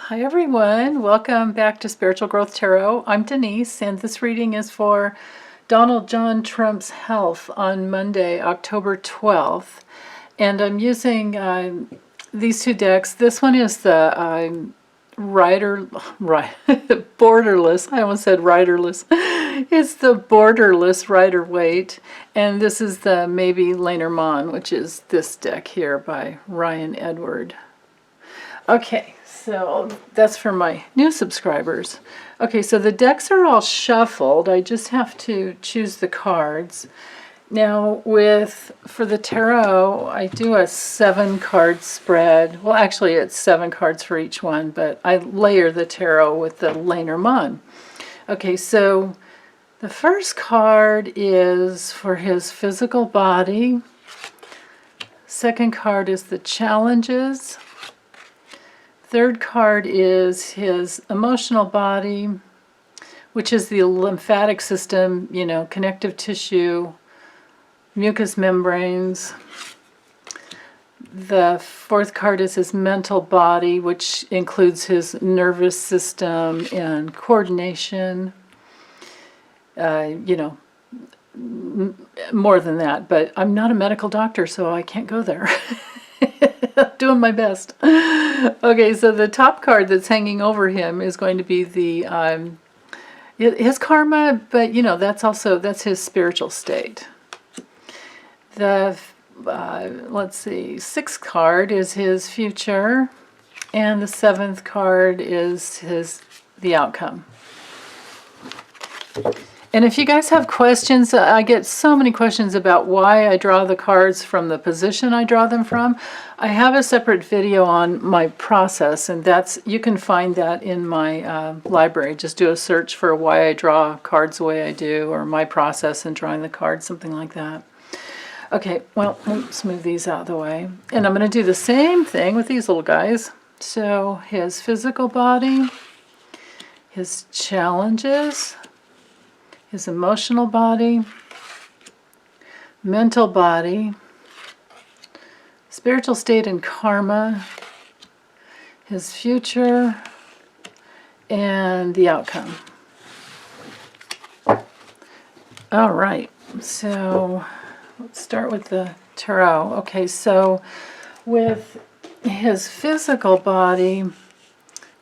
Hi everyone, welcome back to Spiritual Growth Tarot. I'm Denise, and this reading is for Donald John Trump's health on Monday, October 12th. And I'm using these two decks. This one is the Borderless. I almost said riderless. It's the Borderless Rider Waite, and this is the maybe Lenormand, which is this deck here by Ryan Edward. Okay, so that's for my new subscribers. Okay, so the decks are all shuffled. I just have to choose the cards. Now for the tarot, I do a 7-card spread. Well, actually it's 7 cards for each one, but I layer the tarot with the Lenormand. Okay, so the first card is for his physical body. Second card is the challenges. Third card is his emotional body, which is the lymphatic system, connective tissue, mucous membranes. The fourth card is his mental body, which includes his nervous system and coordination. More than that, but I'm not a medical doctor, so I can't go there. Doing my best. Okay, so the top card that's hanging over him is going to be the his karma, but that's his spiritual state. The let's see, 6th card is his future, and the 7th card is the outcome. And if you guys have questions, I get so many questions about why I draw the cards from the position I draw them from. I have a separate video on my process, and you can find that in my library. Just do a search for why I draw cards the way I do, or my process in drawing the cards, something like that. Okay, well, let's move these out of the way. And I'm going to do the same thing with these little guys. So his physical body, his challenges, his emotional body, mental body, spiritual state and karma, his future, and the outcome. All right, so let's start with the tarot. Okay, so with his physical body,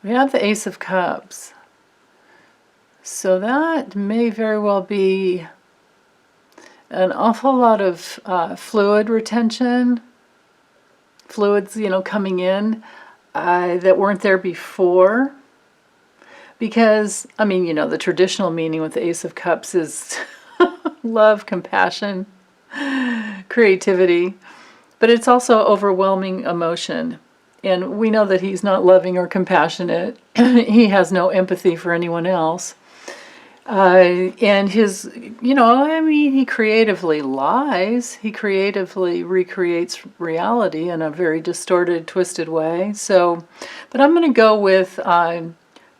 we have the Ace of Cups. So that may very well be an awful lot of fluid retention, fluids, coming in that weren't there before. Because, the traditional meaning with the Ace of Cups is love, compassion, creativity, but it's also overwhelming emotion. And we know that he's not loving or compassionate. He has no empathy for anyone else. And he creatively lies. He creatively recreates reality in a very distorted, twisted way. So, but I'm going to go with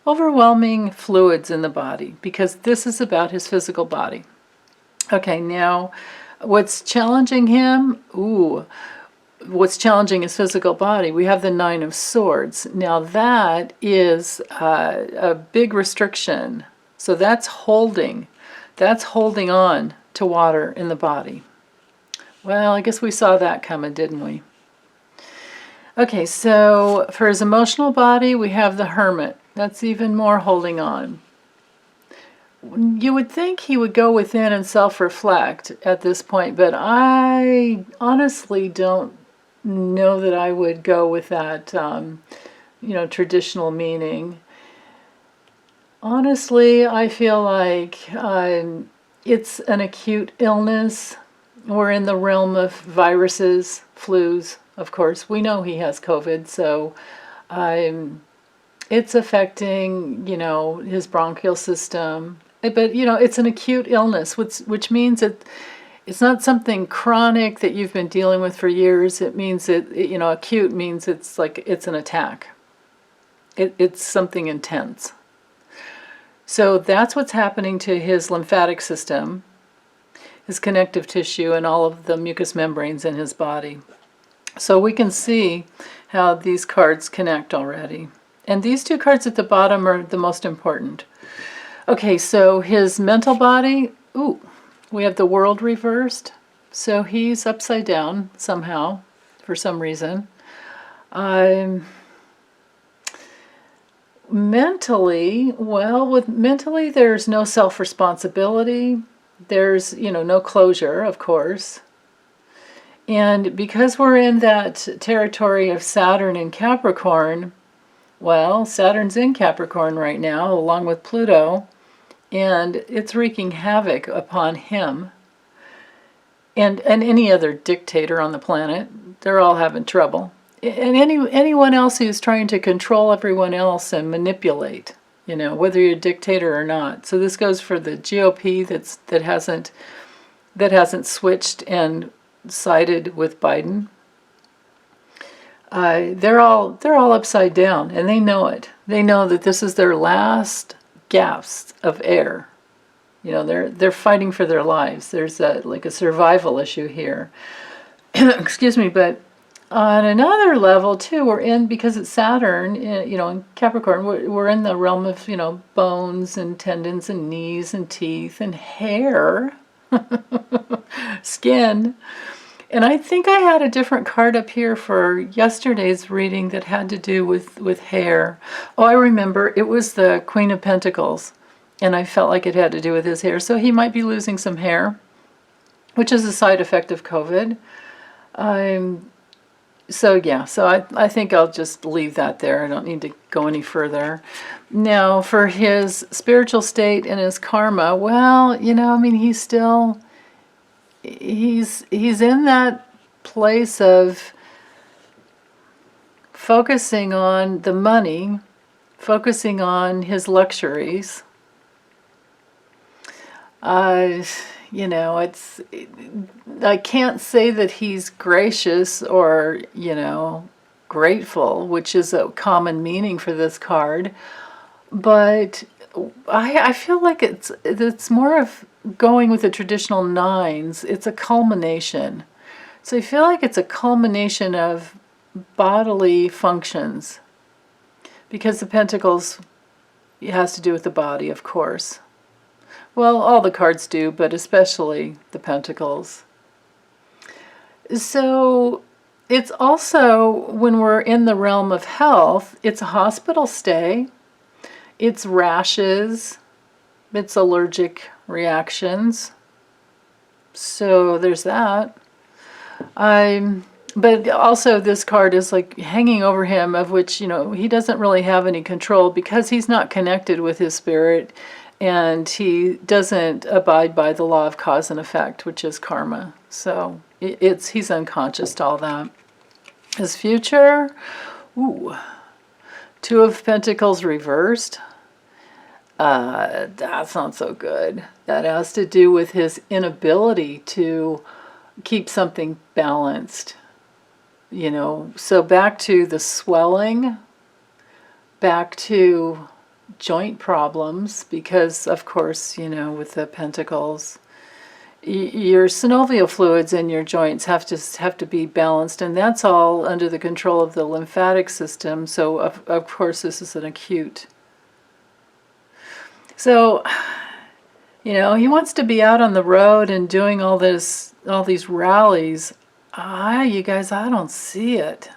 overwhelming fluids in the body, because this is about his physical body. Okay, now what's challenging him? What's challenging his physical body? We have the 9 of Swords. Now that is a big restriction. So that's holding on to water in the body. Well, I guess we saw that coming, didn't we? Okay, so for his emotional body, we have the Hermit. That's even more holding on. You would think he would go within and self-reflect at this point, but I honestly don't know that I would go with that, traditional meaning. Honestly, I feel like it's an acute illness. We're in the realm of viruses, flus, of course. We know he has COVID, so it's affecting, his bronchial system. But, it's an acute illness, which means it's not something chronic that you've been dealing with for years. It means that, acute means it's like it's an attack. It's something intense. So that's what's happening to his lymphatic system, his connective tissue, and all of the mucous membranes in his body. So we can see how these cards connect already. And these two cards at the bottom are the most important. Okay, so his mental body, ooh, we have the world reversed. So he's upside down somehow, for some reason. Mentally, well, with mentally, there's no self-responsibility. There's, no closure, of course. And because we're in that territory of Saturn in Capricorn, well, Saturn's in Capricorn right now, along with Pluto, and it's wreaking havoc upon him and any other dictator on the planet. They're all having trouble. And anyone else who's trying to control everyone else and manipulate, whether you're a dictator or not. So this goes for the GOP that hasn't switched and sided with Biden. They're all upside down, and they know it. They know that this is their last gasp of air. They're fighting for their lives. There's a survival issue here. Excuse me, but on another level too, we're in, because it's Saturn, in Capricorn, we're in the realm of, bones and tendons and knees and teeth and hair, skin. And I think I had a different card up here for yesterday's reading that had to do with hair. Oh, I remember. It was the Queen of Pentacles. And I felt like it had to do with his hair. So he might be losing some hair, which is a side effect of COVID. So I think I'll just leave that there. I don't need to go any further. Now, for his spiritual state and his karma, well, he's still... He's in that place of focusing on the money, focusing on his luxuries. It's, I can't say that he's gracious or, grateful, which is a common meaning for this card, but I feel like it's more of going with the traditional nines. It's a culmination. So I feel like it's a culmination of bodily functions, because the Pentacles has to do with the body, of course. Well, all the cards do, but especially the Pentacles. So it's also, when we're in the realm of health, it's a hospital stay, it's rashes, it's allergic reactions. So there's that. But also this card is like hanging over him, of which, he doesn't really have any control, because he's not connected with his spirit, and he doesn't abide by the law of cause and effect, which is karma. So he's unconscious to all that. His future, Two of Pentacles reversed. That's not so good. That has to do with his inability to keep something balanced. So back to the swelling, back to joint problems, because of course, with the Pentacles, your synovial fluids in your joints have to be balanced, and that's all under the control of the lymphatic system. So of course this is an acute. So, he wants to be out on the road and doing all these rallies. You guys, I don't see it.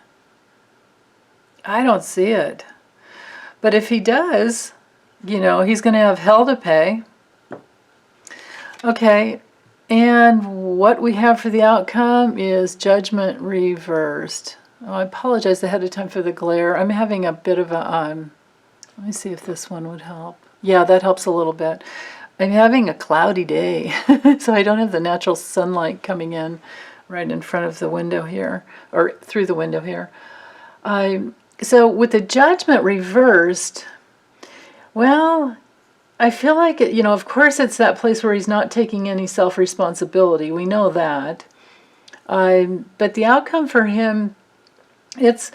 I don't see it. But if he does, he's going to have hell to pay. Okay, and what we have for the outcome is Judgment reversed. Oh, I apologize ahead of time for the glare. I'm having a bit of a, let me see if this one would help. Yeah, that helps a little bit. I'm having a cloudy day, so I don't have the natural sunlight coming in right in front of the window here, or through the window here. So with the Judgment reversed, well, I feel like, of course it's that place where he's not taking any self-responsibility. We know that. But the outcome for him, it's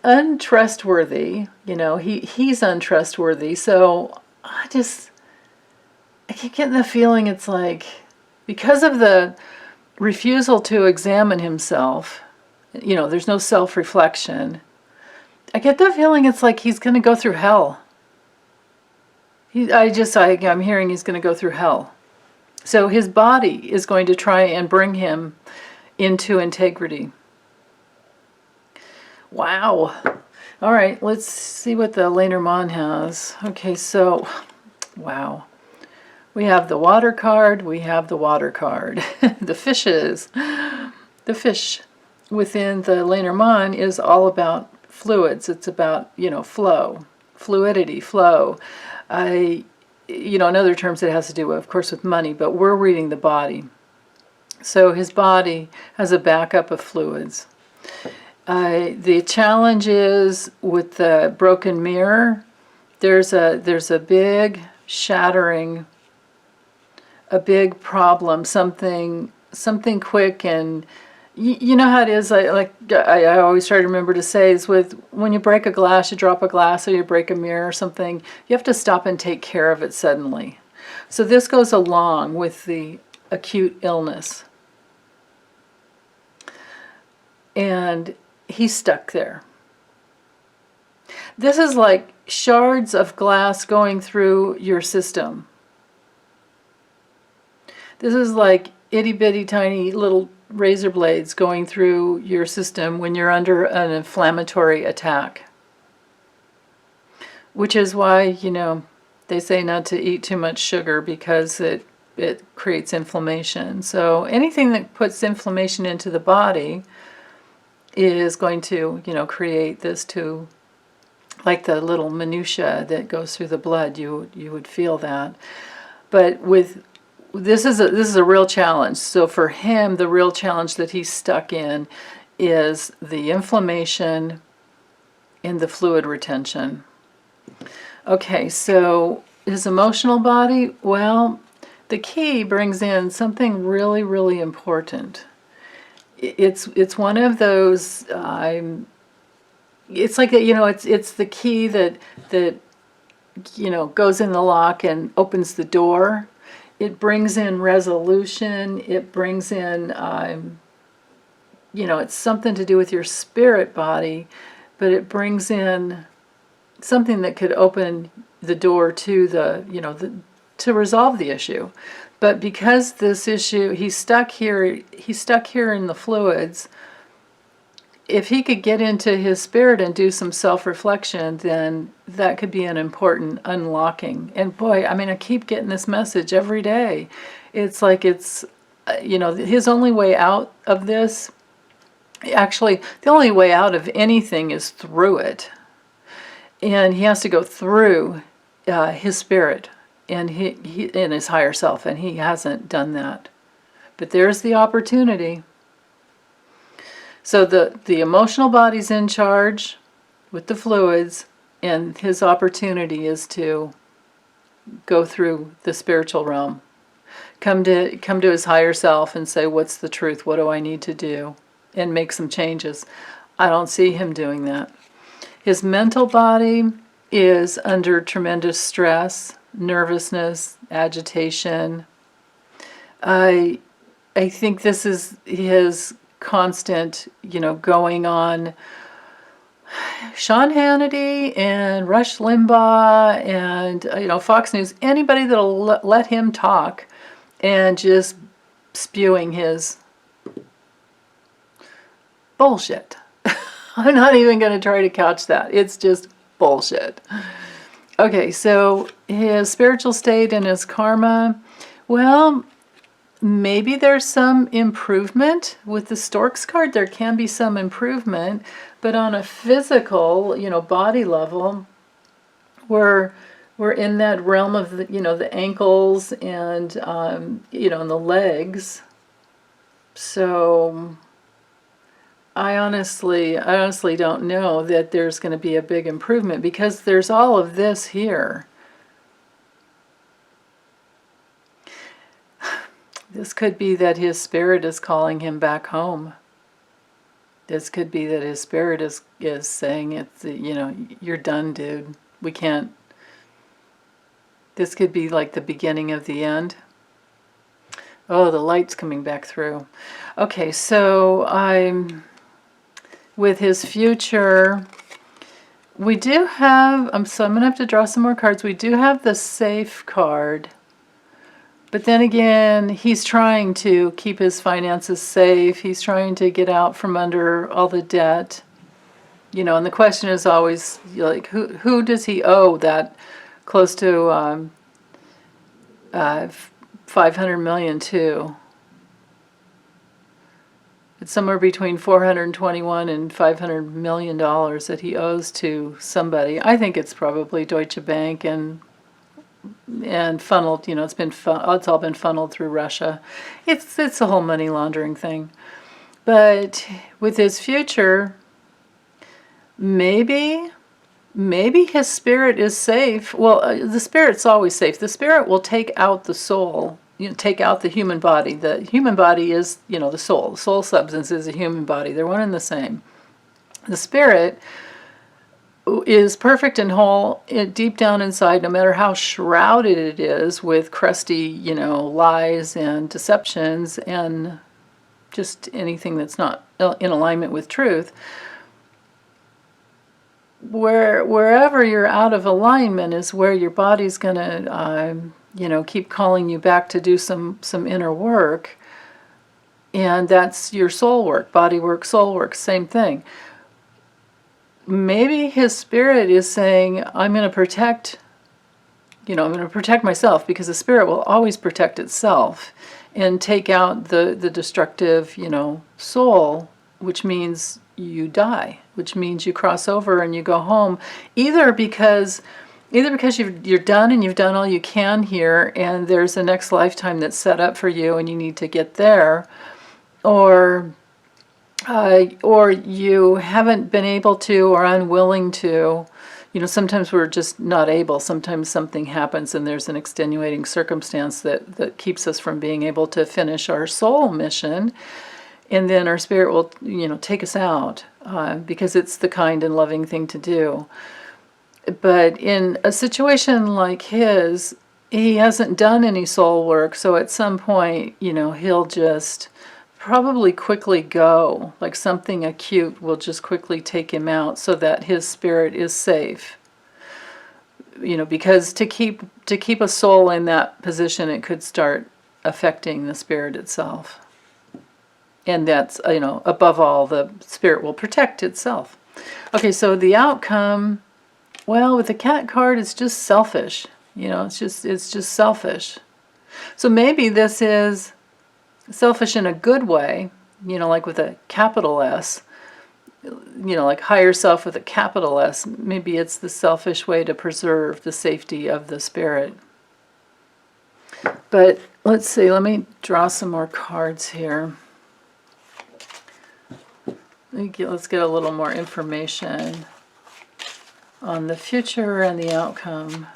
untrustworthy. He's untrustworthy. So I keep getting the feeling it's like, because of the refusal to examine himself, there's no self-reflection. I get the feeling it's like he's going to go through hell. I'm hearing he's going to go through hell. So his body is going to try and bring him into integrity. Wow. All right, let's see what the Lenormand has. Okay, so, wow. We have the water card, we have the water card. The fishes. The fish within the Lenormand is all about fluids. It's about, flow, fluidity, flow. In other terms it has to do, of course, with money, but we're reading the body. So his body has a backup of fluids. The challenge is with the broken mirror, there's a big shattering, a big problem, something quick, and you know how it is. I always try to remember to say is with when you break a glass, you drop a glass, or you break a mirror or something, you have to stop and take care of it suddenly. So this goes along with the acute illness, and he's stuck there. This is like shards of glass going through your system. This is like itty bitty tiny little razor blades going through your system when you're under an inflammatory attack. Which is why, they say not to eat too much sugar because it creates inflammation. So anything that puts inflammation into the body is going to, create this too, like the little minutia that goes through the blood. You would feel that. But this is a real challenge. So for him, the real challenge that he's stuck in is the inflammation and the fluid retention. Okay, so his emotional body, well, the key brings in something really, really important. It's one of those. It's like that. It's the key that goes in the lock and opens the door. It brings in resolution. It brings in it's something to do with your spirit body, but it brings in something that could open the door to to resolve the issue. But because this issue, he's stuck here in the fluids. If he could get into his spirit and do some self-reflection, then that could be an important unlocking. And boy, I keep getting this message every day. It's like his only way out of this, actually, the only way out of anything is through it. And he has to go through his spirit and he in his higher self, and he hasn't done that. But there's the opportunity. So the emotional body's in charge with the fluids, and his opportunity is to go through the spiritual realm. Come to his higher self and say, what's the truth? What do I need to do? And make some changes. I don't see him doing that. His mental body is under tremendous stress, nervousness, agitation. I think this is his constant, going on Sean Hannity and Rush Limbaugh and, Fox News, anybody that'll let him talk and just spewing his bullshit. I'm not even going to try to couch that. It's just bullshit. Okay, so his spiritual state and his karma, well, maybe there's some improvement with the Storks card. There can be some improvement, but on a physical, body level, we're in that realm of the ankles and and the legs. So I honestly don't know that there's going to be a big improvement because there's all of this here. This could be that his spirit is calling him back home. This could be that his spirit is saying, it's, you're done, dude. We can't. This could be like the beginning of the end. Oh, the light's coming back through. Okay, so with his future, We do have, so I'm going to have to draw some more cards. We do have the safe card. But then again, he's trying to keep his finances safe. He's trying to get out from under all the debt. You know, and the question is always, like, who does he owe that close to 500 million to? It's somewhere between 421 and 500 million dollars that he owes to somebody. I think it's probably Deutsche Bank and funneled. You know, it's all been funneled through Russia. It's a whole money laundering thing. But with his future, maybe his spirit is safe. Well, the spirit's always safe. The spirit will take out the soul. You know, take out the human body. The human body is, you know, the soul. The soul substance is a human body. They're one and the same. The spirit is perfect and whole deep down inside, no matter how shrouded it is with crusty, you know, lies and deceptions and just anything that's not in alignment with truth. Wherever you're out of alignment is where your body's going to, you know, keep calling you back to do some inner work. And that's your soul work, body work, soul work, same thing. Maybe his spirit is saying, I'm going to protect, you know, I'm going to protect myself, because the spirit will always protect itself and take out the destructive, you know, soul, which means you die, which means you cross over and you go home, either because you're done and you've done all you can here and there's a next lifetime that's set up for you and you need to get there, or you haven't been able to or unwilling to. You know, sometimes we're just not able. Sometimes something happens and there's an extenuating circumstance that keeps us from being able to finish our soul mission. And then our spirit will, you know, take us out because it's the kind and loving thing to do. But in a situation like his, he hasn't done any soul work. So at some point, you know, he'll just probably quickly go. Like something acute will just quickly take him out so that his spirit is safe. You know, because to keep a soul in that position, it could start affecting the spirit itself. And that's, you know, above all, the spirit will protect itself. Okay, so the outcome, well, with the cat card, it's just selfish. You know, it's just selfish. So maybe this is selfish in a good way, you know, like with a capital S, you know, like higher self with a capital S. Maybe it's the selfish way to preserve the safety of the spirit. But let's see, let me draw some more cards here. Let's get a little more information on the future and the outcome.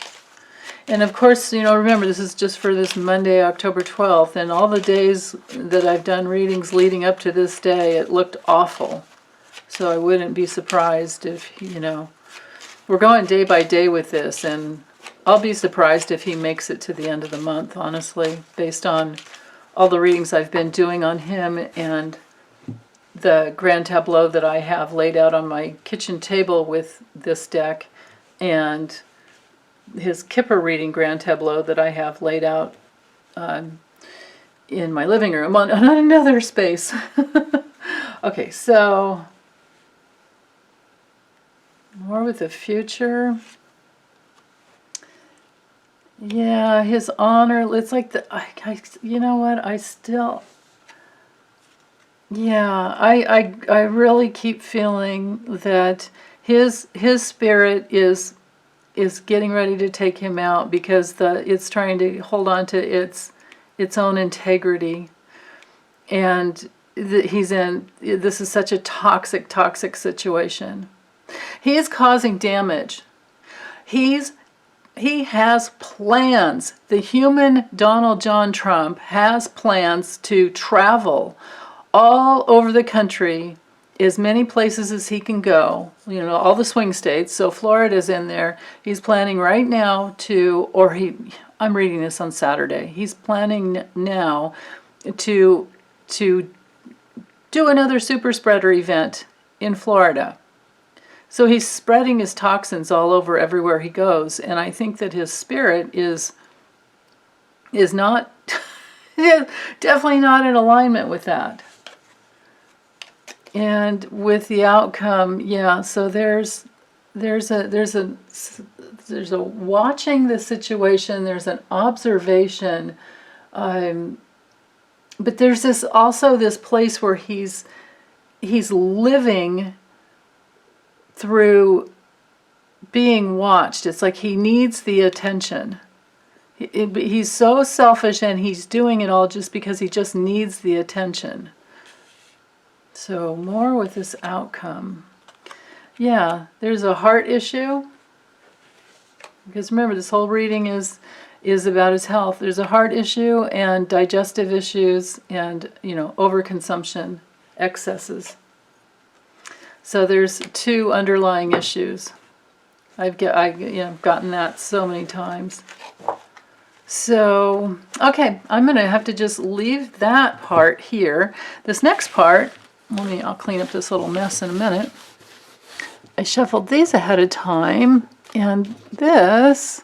And of course, you know, remember, this is just for this Monday, October 12th, and all the days that I've done readings leading up to this day, it looked awful. So I wouldn't be surprised if, you know, we're going day by day with this, and I'll be surprised if he makes it to the end of the month, honestly, based on all the readings I've been doing on him and the grand tableau that I have laid out on my kitchen table with this deck, and his Kipper reading grand tableau that I have laid out in my living room on another space. Okay, so more with the future. Yeah, his honor. It's like you know what? I really keep feeling that his spirit is getting ready to take him out, because it's trying to hold on to its own integrity, and this is such a toxic situation. He is causing damage. He has plans. The human Donald John Trump has plans to travel all over the country, as many places as he can go, you know, all the swing states. So Florida's in there. He's planning right now I'm reading this on Saturday. He's planning now to do another super spreader event in Florida. So he's spreading his toxins all over everywhere he goes, and I think that his spirit is not definitely not in alignment with that. And with the outcome, yeah, so there's a watching the situation, there's an observation, but there's this place where he's living through being watched. It's like he needs the attention. He's so selfish, and he's doing it all just because he just needs the attention. So more with this outcome. Yeah, there's a heart issue. Because remember, this whole reading is about his health. There's a heart issue and digestive issues and, overconsumption, excesses. So there's two underlying issues. I've gotten that so many times. So, okay, I'm going to have to just leave that part here. This next part, I'll clean up this little mess in a minute. I shuffled these ahead of time, and this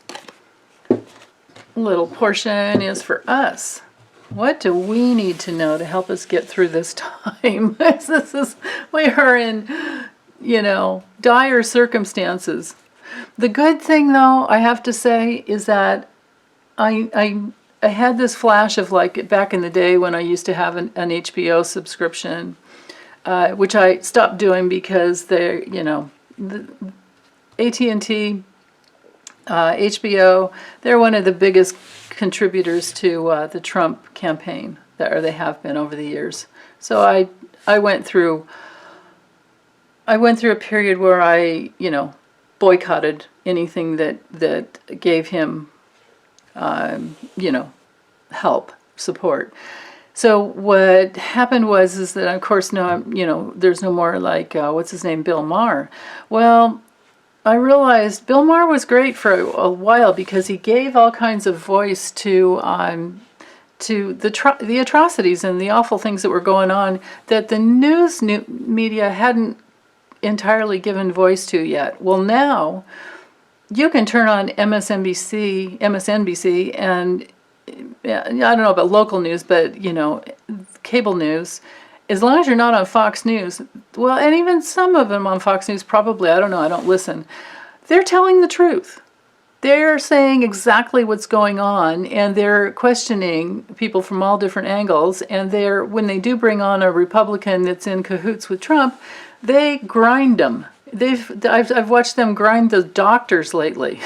little portion is for us. What do we need to know to help us get through this time? We are in, dire circumstances. The good thing, though, I have to say, is that I had this flash of, like, back in the day when I used to have an HBO subscription, which I stopped doing because they're, the AT&T, HBO, they're one of the biggest contributors to the Trump campaign, or they have been over the years. So I went through a period where I, boycotted anything that gave him, help, support. So what happened is that, of course, now, there's no more, like, what's his name, Bill Maher. Well, I realized Bill Maher was great for a while because he gave all kinds of voice to the atrocities and the awful things that were going on that the news media hadn't entirely given voice to yet. Well, now you can turn on MSNBC, and I don't know about local news, but, cable news, as long as you're not on Fox News, well, and even some of them on Fox News, probably, I don't know, I don't listen, they're telling the truth. They're saying exactly what's going on, and they're questioning people from all different angles, and when they do bring on a Republican that's in cahoots with Trump, they grind them. I've watched them grind the doctors lately.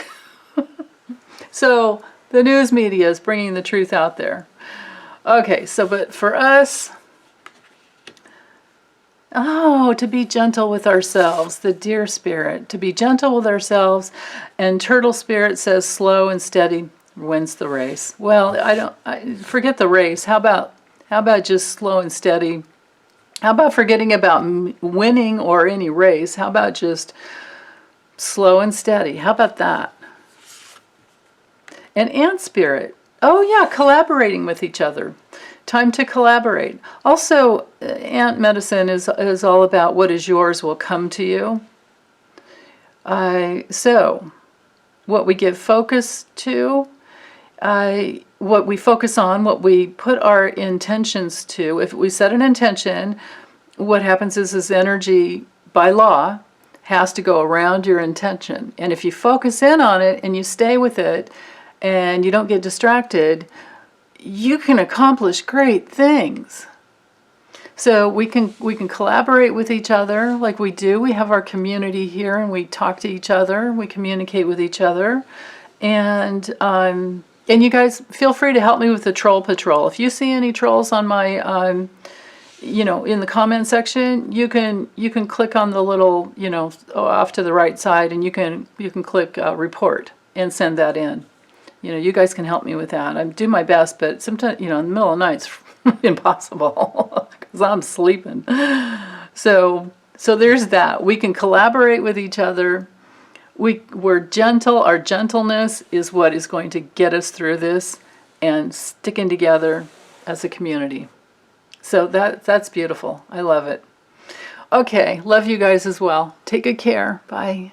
So the news media is bringing the truth out there. Okay, but for us, to be gentle with ourselves, the deer spirit, to be gentle with ourselves, and turtle spirit says slow and steady wins the race. Well, I forget the race. How about just slow and steady? How about forgetting about winning or any race? How about just slow and steady? How about that? And ant spirit. Oh yeah, collaborating with each other. Time to collaborate. Also, ant medicine is all about what is yours will come to you. So, what we give focus to, what we focus on, what we put our intentions to. If we set an intention, what happens is energy, by law, has to go around your intention. And if you focus in on it and you stay with it and you don't get distracted, you can accomplish great things. So we can collaborate with each other like we do. We have our community here, and we talk to each other. We communicate with each other, and you guys feel free to help me with the troll patrol. If you see any trolls on my in the comment section, you can click on the little off to the right side, and you can click report and send that in. You guys can help me with that. I do my best, but sometimes, in the middle of the night, it's impossible because I'm sleeping. So there's that. We can collaborate with each other. We're gentle. Our gentleness is what is going to get us through this and sticking together as a community. So that's beautiful. I love it. Okay, love you guys as well. Take good care. Bye.